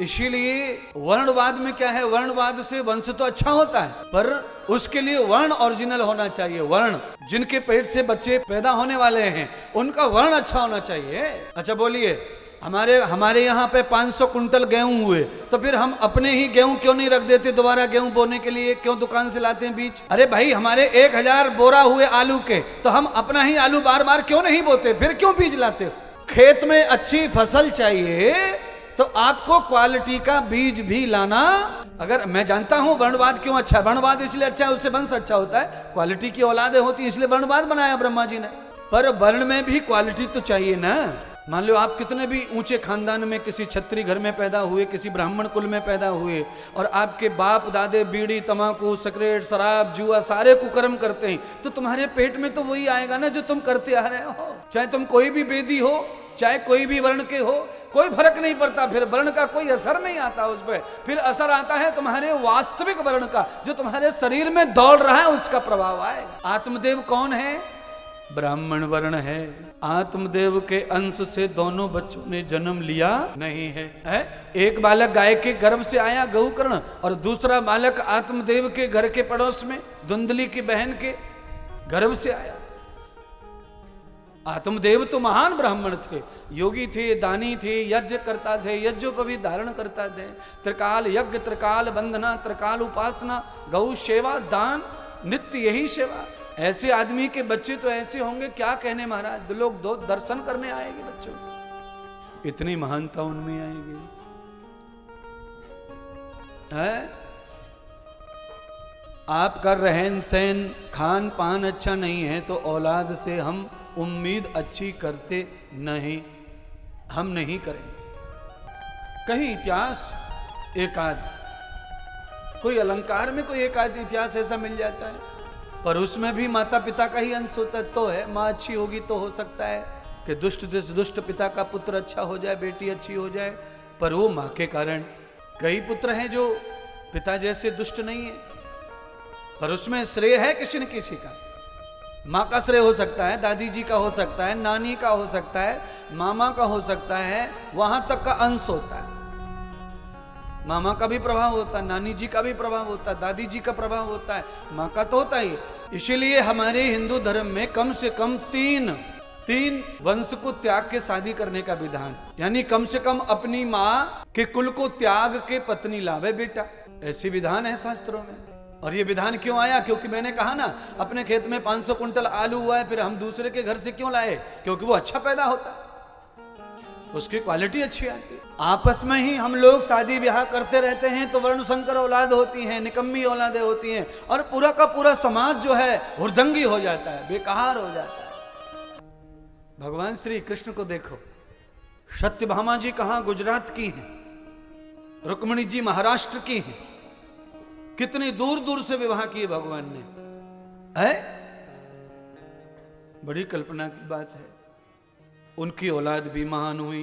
इसीलिए वर्णवाद में क्या है, वर्णवाद से वंश तो अच्छा होता है, पर उसके लिए वर्ण ओरिजिनल होना चाहिए। वर्ण जिनके पेट से बच्चे पैदा होने वाले हैं उनका वर्ण अच्छा होना चाहिए। अच्छा बोलिए, हमारे यहाँ पे 500 कुंटल गेहूं हुए, तो फिर हम अपने ही गेहूं क्यों नहीं रख देते दोबारा गेहूं बोने के लिए? क्यों दुकान से लाते हैं बीज? अरे भाई, हमारे 1000 बोरा हुए आलू के, तो हम अपना ही आलू बार बार क्यों नहीं बोते? फिर क्यों बीज लाते हो? खेत में अच्छी फसल चाहिए तो आपको क्वालिटी का बीज भी लाना। अगर मैं जानता हूं वर्णवाद क्यों अच्छा है, वर्णवाद इसलिए अच्छा है, उससे वंश अच्छा होता है, क्वालिटी की औलादें होती है, इसलिए वर्णवाद बनाया ब्रह्मा जी ने। पर वर्ण में भी क्वालिटी तो चाहिए ना। मान लो आप कितने भी ऊंचे खानदान में, किसी छत्री घर में पैदा हुए, किसी ब्राह्मण कुल में पैदा हुए, और आपके बाप दादे बीड़ी तंबाकू सिगरेट शराब जुआ सारे कुकर्म करते हैं, तो तुम्हारे पेट में तो वही आएगा ना जो तुम करते आ रहे हो। चाहे तुम कोई भी वेदी हो, चाहे कोई भी वर्ण के हो, कोई फर्क नहीं पड़ता। फिर वर्ण का कोई असर नहीं आता उस पर, फिर असर आता है तुम्हारे वास्तविक वर्ण का, जो तुम्हारे शरीर में दौड़ रहा है उसका प्रभाव आएगा। आत्मदेव कौन है? ब्राह्मण वर्ण है। आत्मदेव के अंश से दोनों बच्चों ने जन्म लिया नहीं है, एक बालक गाय के गर्भ से आया गौकर्ण, और दूसरा बालक आत्मदेव के घर के पड़ोस में धुंधली की बहन के गर्भ से आया। आत्मदेव तो महान ब्राह्मण थे, योगी थे, दानी थे, यज्ञ करता थे, यज्ञोपवीत धारण करता थे, त्रिकाल यज्ञ, त्रिकाल वंदना, त्रिकाल उपासना, गौ सेवा, दान, नित्य यही सेवा। ऐसे आदमी के बच्चे तो ऐसे होंगे, क्या कहने महाराज, लोग दो दर्शन करने आएंगे बच्चों, इतनी महानता उनमें आएगी है। आपका रहन सहन खान पान अच्छा नहीं है तो औलाद से हम उम्मीद अच्छी करते नहीं, हम नहीं करेंगे। कहीं इतिहास एकाध, कोई अलंकार में कोई एकाध इतिहास ऐसा मिल जाता है, पर उसमें भी माता पिता का ही अंश होता तो है। माँ अच्छी होगी तो हो सकता है कि दुष्ट से दुष्ट पिता का पुत्र अच्छा हो जाए, बेटी अच्छी हो जाए, पर वो माँ के कारण। कई पुत्र हैं जो पिता जैसे दुष्ट नहीं है, पर उसमें श्रेय है किसी न किसी का। माँ का श्रेय हो सकता है, दादी जी का हो सकता है, नानी का हो सकता है, मामा का हो सकता है, वहां तक का अंश होता है। मामा का भी प्रभाव होता है, नानी जी का भी प्रभाव होता है, दादी जी का प्रभाव होता है, माँ का तो होता ही। इसीलिए हमारे हिंदू धर्म में कम से कम तीन वंश को त्याग के शादी करने का विधान, यानी कम से कम अपनी माँ के कुल को त्याग के पत्नी लावे बेटा, ऐसी विधान है शास्त्रों में। और ये विधान क्यों आया? क्योंकि मैंने कहा ना, अपने खेत में 500 कुंटल आलू हुआ है, फिर हम दूसरे के घर से क्यों लाए? क्योंकि वो अच्छा पैदा होता, उसकी क्वालिटी अच्छी आती है। आपस में ही हम लोग शादी ब्याह करते रहते हैं तो वर्ण संकर औलाद होती हैं, निकम्मी औलादें होती हैं, और पूरा का पूरा समाज जो है हुरदंगी हो जाता है, बेकहार हो जाता है। भगवान श्री कृष्ण को देखो, सत्यभामा जी कहाँ गुजरात की हैं, रुक्मिणी जी महाराष्ट्र की हैं, कितनी दूर दूर से विवाह किए भगवान ने, है बड़ी कल्पना की बात है। उनकी औलाद भी महान हुई,